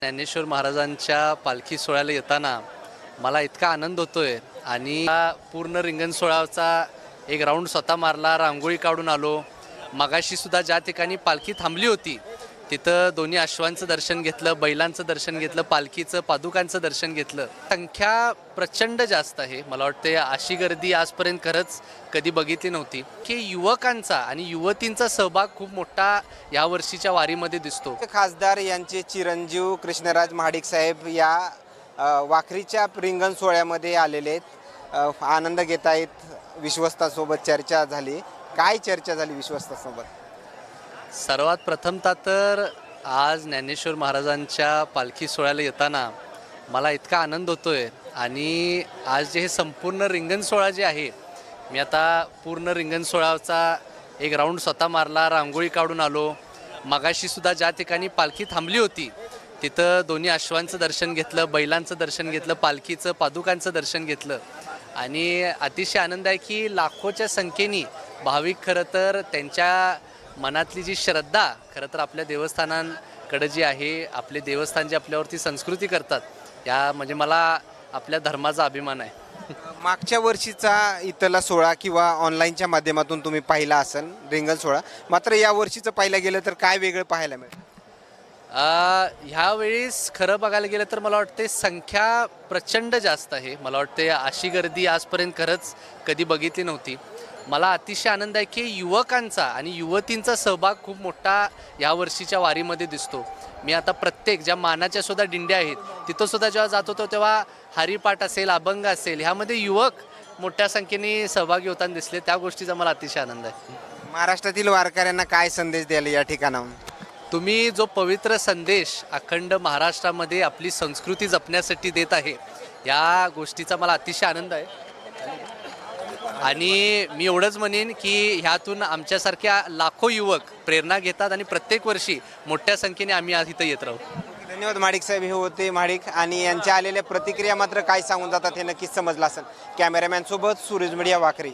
ज्ञानेश्वर महाराजांच्या पालखी सोहळ्याला येताना मला इतका आनंद होतोय आणि हा पूर्ण रिंगण सोहळ्याचा एक राऊंड स्वतः मारला, रांगोळी काढून आलो. मगाशी सुद्धा ज्या ठिकाणी पालखी थांबली होती तिथं दोन्ही अश्वांचं दर्शन घेतलं, बैलांचं दर्शन घेतलं, पालखीचं पादुकांचं दर्शन घेतलं. संख्या प्रचंड जास्त आहे. मला वाटते अशी गर्दी आजपर्यंत खरंच कधी बघितली नव्हती. की युवकांचा आणि युवतींचा सहभाग खूप मोठा या वर्षीच्या वारीमध्ये दिसतो. खासदार यांचे चिरंजीव कृष्णराज महाडिक साहेब या वाखरीच्या रिंगण सोहळ्यामध्ये आलेले आहेत. आनंद घेत आहेत. विश्वस्तासोबत चर्चा झाली. काय चर्चा झाली विश्वस्तासोबत? सर्वात प्रथमतः तर आज ज्ञानेश्वर महाराजांच्या पालखी सोहळ्याला येताना मला इतका आनंद होतोय आणि आज जे हे संपूर्ण रिंगण सोहळा जे आहे, मी आता पूर्ण रिंगण सोहळ्याचा एक राऊंड स्वतः मारला, रांगोळी काढून आलो. मगाशी सुद्धा ज्या ठिकाणी पालखी थांबली होती तिथं दोन्ही अश्वांचं दर्शन घेतलं, बैलांचं दर्शन घेतलं, पालखीचं पादुकांचं दर्शन घेतलं आणि अतिशय आनंद आहे की लाखोच्या संख्येने भाविक खरं तर त्यांच्या मनातली जी श्रद्धा खरं तर आपल्या देवस्थानांकडे जी आहे, आपले देवस्थान जे आपल्यावरती संस्कृती करतात, या म्हणजे मला आपल्या धर्माचा अभिमान आहे. मागच्या वर्षीचा इथला सोहळा किंवा ऑनलाईनच्या माध्यमातून तुम्ही पाहिला असेल रिंगण सोहळा, मात्र या वर्षीचं पाहिलं गेलं तर काय वेगळं पाहायला मिळेल? ह्यावेळेस खरं बघायला गेलं तर मला वाटते संख्या प्रचंड जास्त आहे. मला वाटते अशी गर्दी आजपर्यंत खरंच कधी बघितली नव्हती. मला अतिशय आनंद आहे की युवकांचा आणि युवतींचा सहभाग खूप मोठा या वर्षीच्या वारीमध्ये दिसतो. मी आता प्रत्येक ज्या मानाच्या सुद्धा दिंड्या आहेत तिथं सुद्धा जेव्हा जात होतो तेव्हा हरिपाठ असेल, अभंग असेल, ह्यामध्ये युवक मोठ्या संख्येने सहभागी होताना दिसले. त्या गोष्टीचा मला अतिशय आनंद आहे. महाराष्ट्रातील वारकऱ्यांना काय संदेश द्याल या ठिकाणाहून? तुम्ही जो पवित्र संदेश अखंड महाराष्ट्रामध्ये आपली संस्कृती जपण्यासाठी देत आहे, या गोष्टीचा मला अतिशय आनंद आहे. आणि मी एवढंच म्हणेन की ह्यातून आमच्यासारख्या लाखो युवक प्रेरणा घेतात आणि प्रत्येक वर्षी मोठ्या संख्येने आम्ही आज इथं येत राहू. धन्यवाद महाडिक साहेब. हे होते महाडिक आणि यांच्या आलेल्या प्रतिक्रिया मात्र काय सांगून जातात हे नक्कीच समजलं असेल. कॅमेरामॅन सोबत सूरज मीडिया वाखरी.